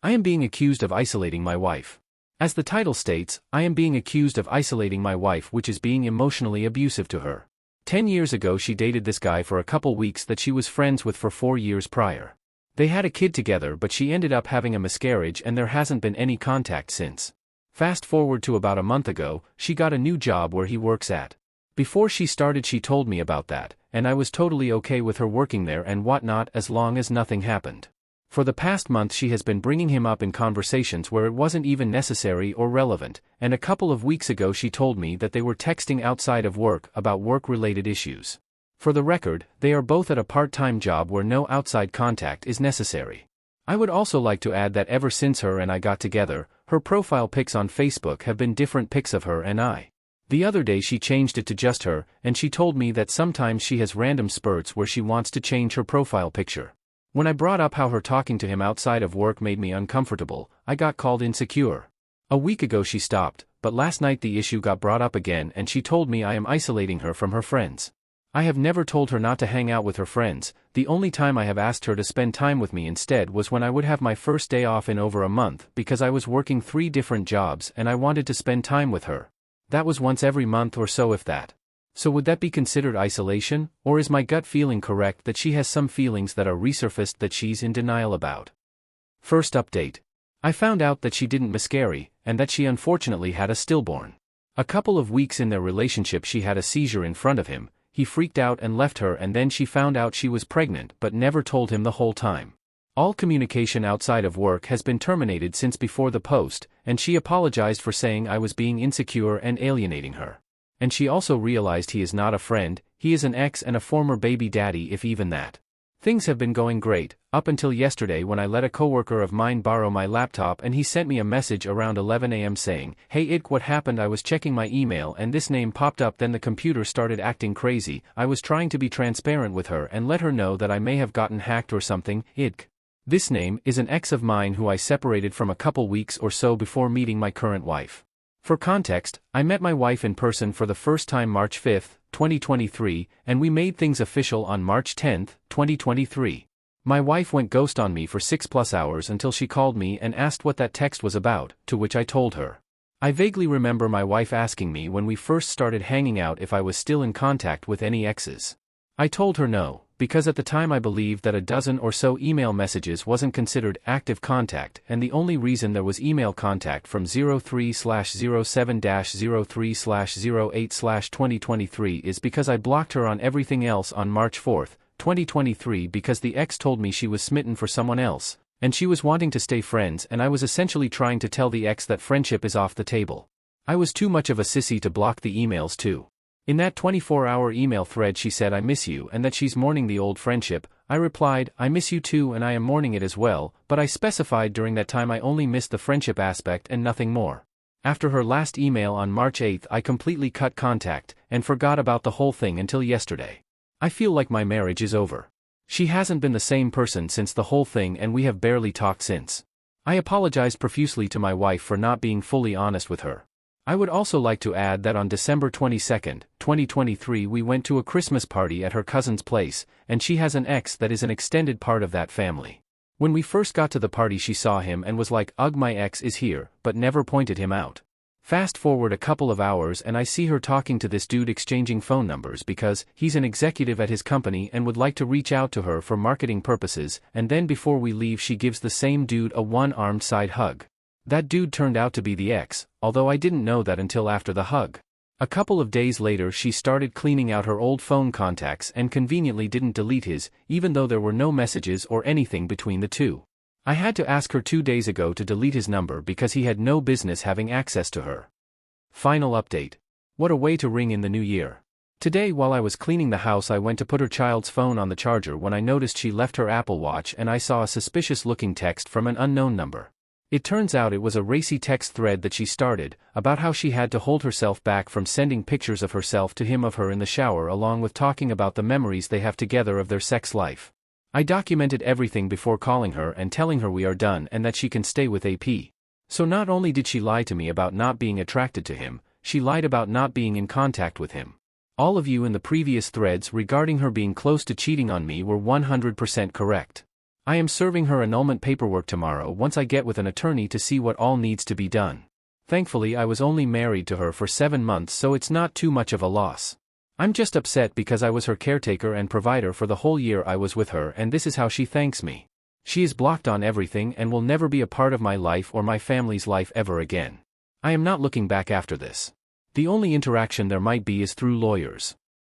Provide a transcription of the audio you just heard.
I am being accused of isolating my wife. As the title states, I am being accused of isolating my wife, which is being emotionally abusive to her. 10 years ago she dated this guy for a couple weeks that she was friends with for 4 years prior. They had a kid together, but she ended up having a miscarriage and there hasn't been any contact since. Fast forward to about a month ago, she got a new job where he works at. Before she started she told me about that, and I was totally okay with her working there and whatnot as long as nothing happened. For the past month she has been bringing him up in conversations where it wasn't even necessary or relevant, and a couple of weeks ago she told me that they were texting outside of work about work-related issues. For the record, they are both at a part-time job where no outside contact is necessary. I would also like to add that ever since her and I got together, her profile pics on Facebook have been different pics of her and I. The other day she changed it to just her, and she told me that sometimes she has random spurts where she wants to change her profile picture. When I brought up how her talking to him outside of work made me uncomfortable, I got called insecure. A week ago she stopped, but last night the issue got brought up again and she told me I am isolating her from her friends. I have never told her not to hang out with her friends. The only time I have asked her to spend time with me instead was when I would have my first day off in over a month because I was working 3 different jobs and I wanted to spend time with her. That was once every month or so, if that. So would that be considered isolation, or is my gut feeling correct that she has some feelings that are resurfaced that she's in denial about? First update. I found out that she didn't miscarry, and that she unfortunately had a stillborn. A couple of weeks in their relationship she had a seizure in front of him. He freaked out and left her, and then she found out she was pregnant but never told him the whole time. All communication outside of work has been terminated since before the post, and she apologized for saying I was being insecure and alienating her. And she also realized he is not a friend, he is an ex and a former baby daddy, if even that. Things have been going great, up until yesterday when I let a coworker of mine borrow my laptop and he sent me a message around 11 a.m. saying, "Hey Idk, what happened? I was checking my email and this name popped up, then the computer started acting crazy." I was trying to be transparent with her and let her know that I may have gotten hacked or something. Idk. This name is an ex of mine who I separated from a couple weeks or so before meeting my current wife. For context, I met my wife in person for the first time March 5, 2023, and we made things official on March 10, 2023. My wife went ghost on me for 6+ hours until she called me and asked what that text was about, to which I told her. I vaguely remember my wife asking me when we first started hanging out if I was still in contact with any exes. I told her no, because at the time I believed that a dozen or so email messages wasn't considered active contact, and the only reason there was email contact from 03/07-03/08/2023 is because I blocked her on everything else on March 4, 2023, because the ex told me she was smitten for someone else, and she was wanting to stay friends, and I was essentially trying to tell the ex that friendship is off the table. I was too much of a sissy to block the emails too. In that 24-hour email thread she said I miss you and that she's mourning the old friendship. I replied, I miss you too and I am mourning it as well, but I specified during that time I only missed the friendship aspect and nothing more. After her last email on March 8 I completely cut contact and forgot about the whole thing until yesterday. I feel like my marriage is over. She hasn't been the same person since the whole thing and we have barely talked since. I apologized profusely to my wife for not being fully honest with her. I would also like to add that on December 22, 2023 we went to a Christmas party at her cousin's place, and she has an ex that is an extended part of that family. When we first got to the party she saw him and was like, "Ugh, my ex is here," but never pointed him out. Fast forward a couple of hours and I see her talking to this dude exchanging phone numbers because he's an executive at his company and would like to reach out to her for marketing purposes, and then before we leave she gives the same dude a one-armed side hug. That dude turned out to be the ex, although I didn't know that until after the hug. A couple of days later she started cleaning out her old phone contacts and conveniently didn't delete his, even though there were no messages or anything between the two. I had to ask her 2 days ago to delete his number because he had no business having access to her. Final update. What a way to ring in the new year. Today while I was cleaning the house I went to put her child's phone on the charger when I noticed she left her Apple Watch and I saw a suspicious-looking text from an unknown number. It turns out it was a racy text thread that she started, about how she had to hold herself back from sending pictures of herself to him of her in the shower, along with talking about the memories they have together of their sex life. I documented everything before calling her and telling her we are done and that she can stay with AP. So not only did she lie to me about not being attracted to him, she lied about not being in contact with him. All of you in the previous threads regarding her being close to cheating on me were 100% correct. I am serving her annulment paperwork tomorrow once I get with an attorney to see what all needs to be done. Thankfully I was only married to her for 7 months, so it's not too much of a loss. I'm just upset because I was her caretaker and provider for the whole year I was with her, and this is how she thanks me. She is blocked on everything and will never be a part of my life or my family's life ever again. I am not looking back after this. The only interaction there might be is through lawyers.